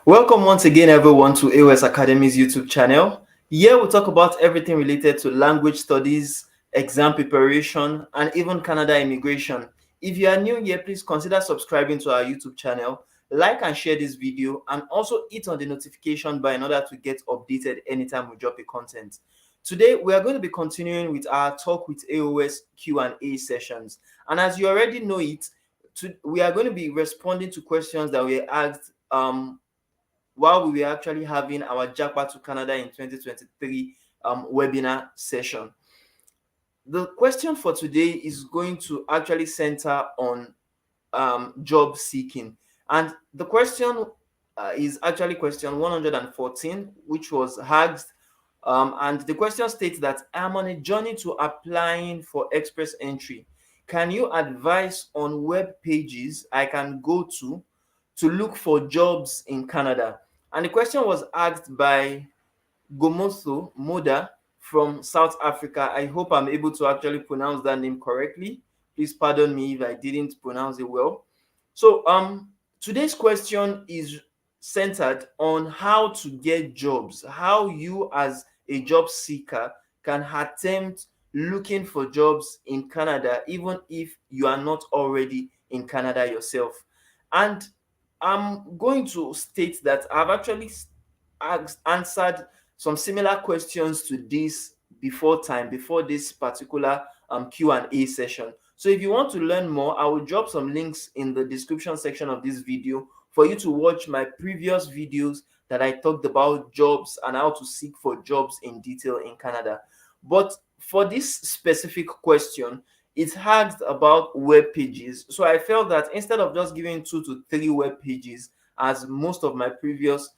Welcome once again, everyone, to A.O.S Academy's YouTube channel. Here we talk about everything related to language studies, exam preparation, and even Canada immigration. If you are new here, please consider subscribing to our YouTube channel, like and share this video, and also hit on the notification bell in order to get updated anytime we drop a content. Today, we are going to be continuing with our talk with A.O.S Q&A sessions. And as you already know it, we are going to be responding to questions that were asked while we were actually having our JAPA to Canada in 2023 webinar session. The question for today is going to actually center on job seeking. And the question is actually question 114, which was asked. And the question states that I'm on a journey to applying for express entry. Can you advise on web pages I can go to look for jobs in Canada? And the question was asked by Kgomotso Moeder from South Africa. I hope I'm able to actually pronounce that name correctly. Please pardon me if I didn't pronounce it well. So today's question is centered on how to get jobs, how you as a job seeker can attempt looking for jobs in Canada even if you are not already in Canada yourself. And I'm going to state that I've actually answered some similar questions to this before this particular Q&A session. So if you want to learn more, I will drop some links in the description section of this video for you to watch my previous videos that I talked about jobs and how to seek for jobs in detail in Canada. But for this specific question, it asked about web pages. So I felt that instead of just giving 2 to 3 web pages, as most of my previous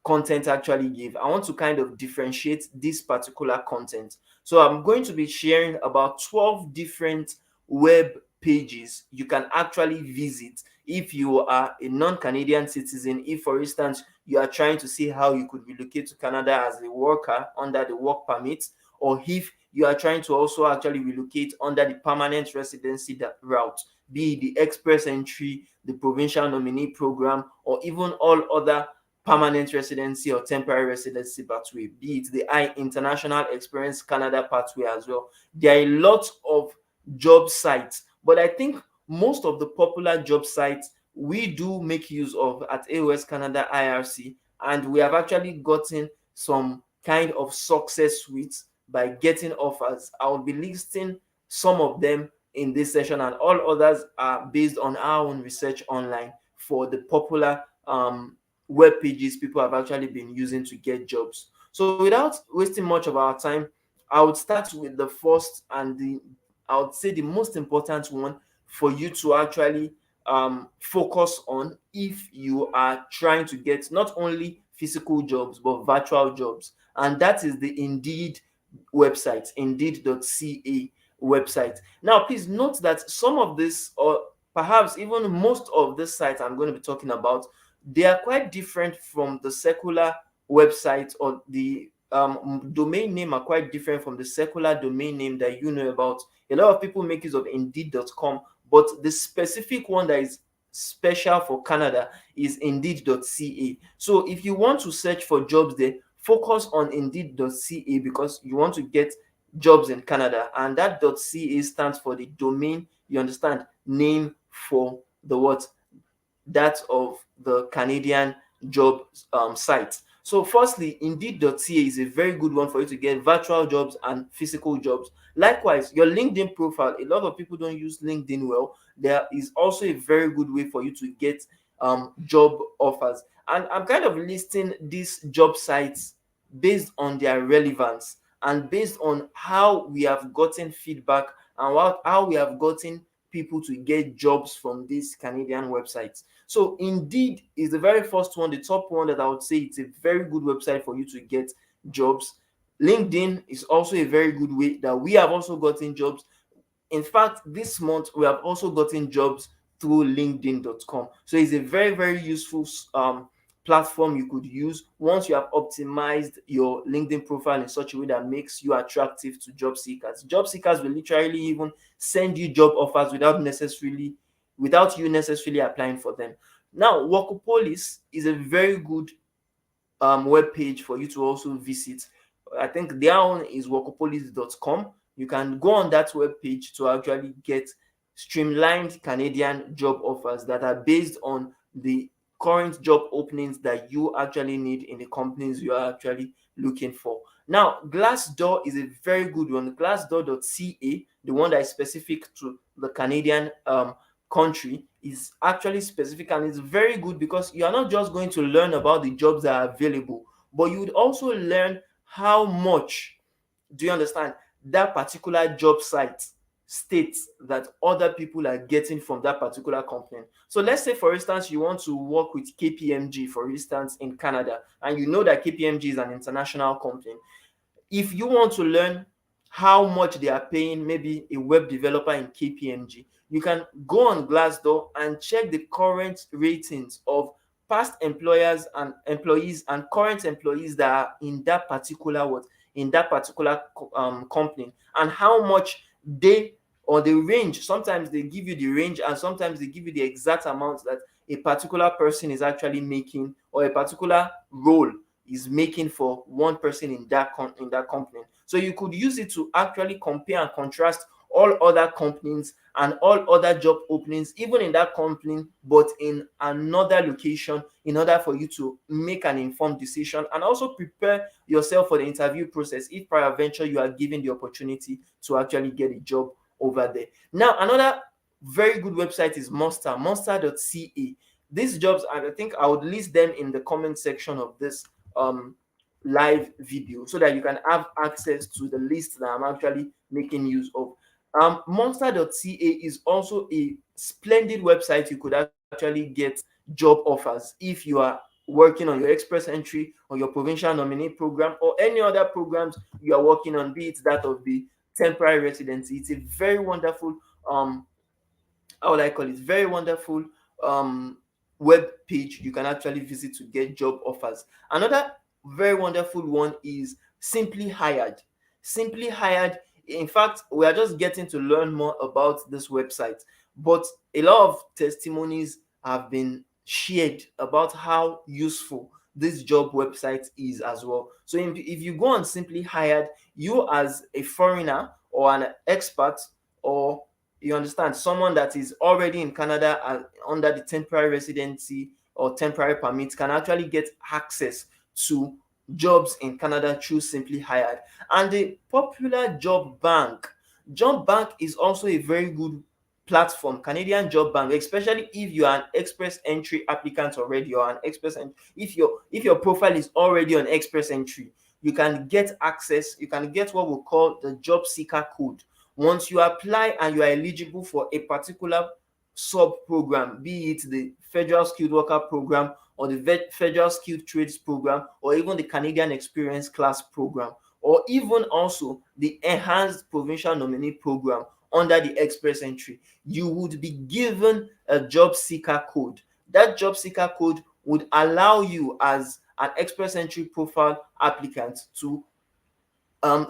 content actually give, I want to kind of differentiate this particular content. So I'm going to be sharing about 12 different web pages you can actually visit if you are a non-Canadian citizen. If, for instance, you are trying to see how you could relocate to Canada as a worker under the work permit, or if you are trying to also actually relocate under the permanent residency route, be it the express entry, the provincial nominee program, or even all other permanent residency or temporary residency pathway, be it the International Experience Canada pathway as well. There are a lot of job sites, but I think most of the popular job sites we do make use of at A.O.S Canada IRC, and we have actually gotten some kind of success with by getting offers. I will be listing some of them in this session, and all others are based on our own research online for the popular web pages people have actually been using to get jobs. So without wasting much of our time, I would start with the first and I would say the most important one for you to actually focus on if you are trying to get not only physical jobs but virtual jobs, and that is the Indeed website, indeed.ca website. Now please note that some of this, or perhaps even most of the sites I'm going to be talking about, they are quite different from the secular website, or the domain name are quite different from the secular domain name that you know about. A lot of people make use of indeed.com, but the specific one that is special for Canada is indeed.ca. So if you want to search for jobs there, focus on indeed.ca because you want to get jobs in Canada, and that .ca stands for the domain, you understand, name for the what, that of the Canadian job site. So firstly, indeed.ca is a very good one for you to get virtual jobs and physical jobs. Likewise, your LinkedIn profile, a lot of people don't use LinkedIn well. There is also a very good way for you to get job offers. And I'm kind of listing these job sites based on their relevance and based on how we have gotten feedback and how we have gotten people to get jobs from these Canadian websites. So Indeed is the very first one, the top one that I would say it's a very good website for you to get jobs. LinkedIn is also a very good way that we have also gotten jobs. In fact, this month we have also gotten jobs through linkedin.com. So it's a very, very useful platform you could use once you have optimized your LinkedIn profile in such a way that makes you attractive to job seekers. Job seekers will literally even send you job offers without you necessarily applying for them. Now, Workopolis is a very good web page for you to also visit. I think their own is workopolis.com. You can go on that web page to actually get streamlined Canadian job offers that are based on the current job openings that you actually need in the companies you are actually looking for. Now, Glassdoor is a very good one. Glassdoor.ca, the one that is specific to the Canadian country, is actually specific, and it's very good because you are not just going to learn about the jobs that are available, but you would also learn how much, do you understand, that particular job site states that other people are getting from that particular company. So let's say, for instance, you want to work with KPMG, for instance, in Canada, and you know that KPMG is an international company. If you want to learn how much they are paying maybe a web developer in KPMG, you can go on Glassdoor and check the current ratings of past employers and employees and current employees that are in that particular company, and how much they, or the range. Sometimes they give you the range, and sometimes they give you the exact amount that a particular person is actually making, or a particular role is making for one person in that company. So you could use it to actually compare and contrast all other companies and all other job openings, even in that company, but in another location, in order for you to make an informed decision and also prepare yourself for the interview process if peradventure you are given the opportunity to actually get a job over there. Now, another very good website is monster.ca. These jobs, and I think I would list them in the comment section of this um live video, so that you can have access to the list that I'm actually making use of. Monster.ca is also a splendid website. You could actually get job offers if you are working on your express entry or your provincial nominee program or any other programs you are working on, be it that of the temporary residency. It's a very wonderful how would I call it, very wonderful um, web page you can actually visit to get job offers. Another very wonderful one is Simply Hired. Simply Hired, in fact, we are just getting to learn more about this website, but a lot of testimonies have been shared about how useful this job website is as well. So if you go on Simply Hired, you as a foreigner or an expert, or you understand, someone that is already in Canada and under the temporary residency or temporary permit, can actually get access to jobs in Canada through Simply Hired. And the popular Job Bank is also a very good platform. Canadian Job Bank, especially if you are an express entry applicant already, or an express entry, if your profile is already on express entry, you can get access. You can get what we call the job seeker code. Once you apply and you are eligible for a particular sub program, be it the Federal Skilled Worker Program or the Federal Skilled Trades Program, or even the Canadian Experience Class Program, or even also the Enhanced Provincial Nominee Program under the Express Entry, you would be given a job seeker code. That job seeker code would allow you as an Express Entry profile applicant to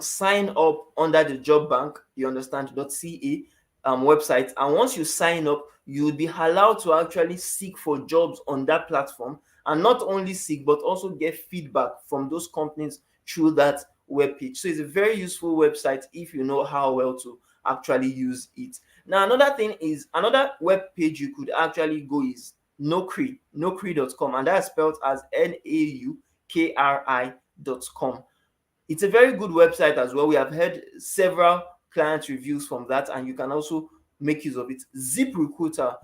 sign up under the job bank, you understand, .ca website. And once you sign up, you will be allowed to actually seek for jobs on that platform, and not only seek but also get feedback from those companies through that web page. So it's a very useful website if you know how well to actually use it. Now, another web page you could actually go is nokri.com, and that's spelled as NAUKRI.com. It's a very good website as well. We have heard several client reviews from that, and you can also make use of it. ZipRecruiter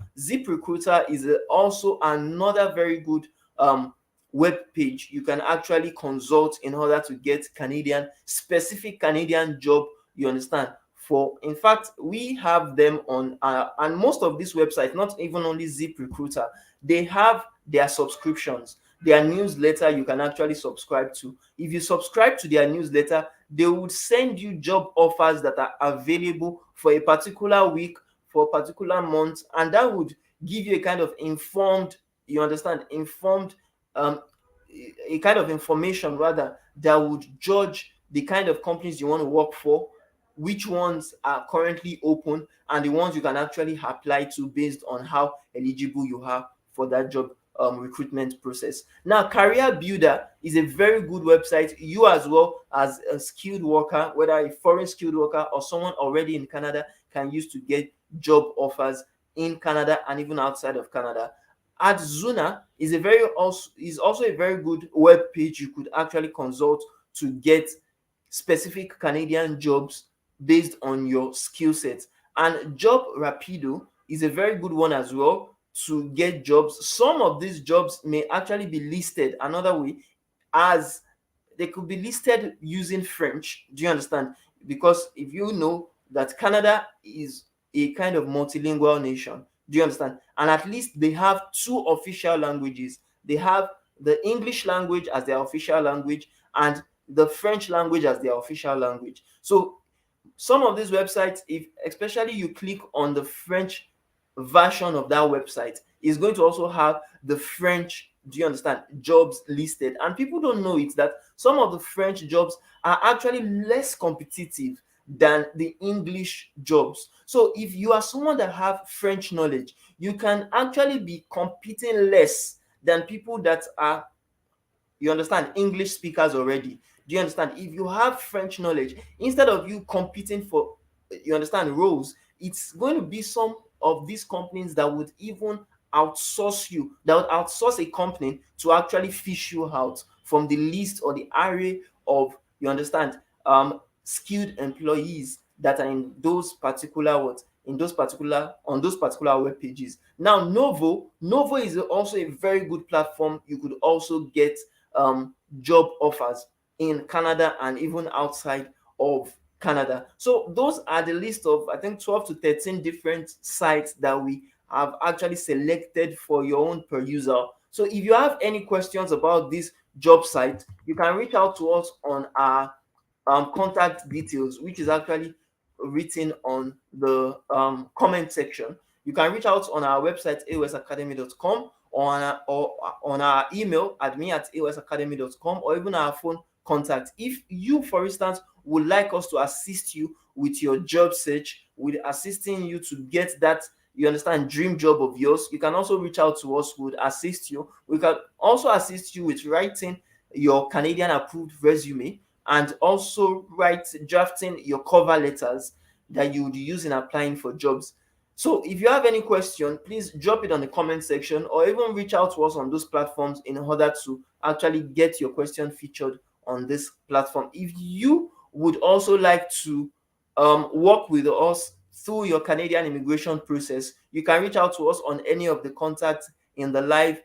is also another very good web page you can actually consult in order to get specific Canadian job, you understand. For in fact, we have them on and most of these websites, not even only ZipRecruiter, they have their subscriptions, their newsletter you can actually subscribe to. If you subscribe to their newsletter, they would send you job offers that are available for a particular week, for a particular month, and that would give you a kind of informed, you understand, informed um a kind of information rather, that would judge the kind of companies you want to work for, which ones are currently open, and the ones you can actually apply to based on how eligible you are for that job recruitment process. Now, Career Builder is a very good website. You, as well as a skilled worker, whether a foreign skilled worker or someone already in Canada, can use to get job offers in Canada and even outside of Canada. Adzuna is also a very good web page you could actually consult to get specific Canadian jobs based on your skill set. And Job Rapido is a very good one as well to get jobs. Some of these jobs may actually be listed another way, as they could be listed using French. Do you understand? Because if you know that Canada is a kind of multilingual nation, do you understand? And at least they have two official languages. They have the English language as their official language and the French language as their official language. So some of these websites, if especially you click on the French version of that website, is going to also have the French, do you understand, jobs listed. And people don't know it, that some of the French jobs are actually less competitive than the English jobs. So if you are someone that have French knowledge, you can actually be competing less than people that are, you understand, English speakers already. Do you understand? If you have French knowledge, instead of you competing for, you understand, roles, it's going to be some of these companies that would even outsource you, that would outsource a company to actually fish you out from the list or the array of, you understand, skilled employees that are in those particular what, in those particular, on those particular web pages. Now, Novo is also a very good platform. You could also get job offers in Canada and even outside of Canada. So those are the list of, I think, 12 to 13 different sites that we have actually selected for your own perusal. So if you have any questions about this job site, you can reach out to us on our contact details, which is actually written on the comment section. You can reach out on our website, aosacademy.com, or on our email, admin@aosacademy.com, or even our phone contact. If you, for instance, would like us to assist you with your job search, with assisting you to get that, you understand, dream job of yours, you can also reach out to us. We would assist you. We can also assist you with writing your Canadian approved resume, and also drafting your cover letters that you would use in applying for jobs. So if you have any question, please drop it on the comment section, or even reach out to us on those platforms in order to actually get your question featured on this platform. If you would also like to work with us through your Canadian immigration process, you can reach out to us on any of the contacts in the live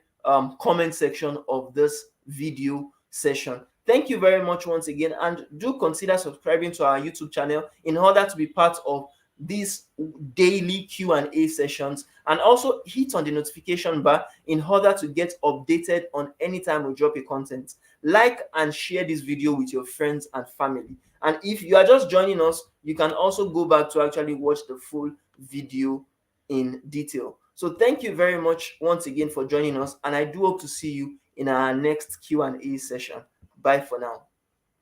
comment section of this video session. Thank you very much once again, and do consider subscribing to our YouTube channel in order to be part of these daily Q&A sessions, and also hit on the notification bar in order to get updated on any time we drop a content. Like and share this video with your friends and family. And if you are just joining us, you can also go back to actually watch the full video in detail. So thank you very much once again for joining us, and I do hope to see you in our next Q&A session. Bye for now.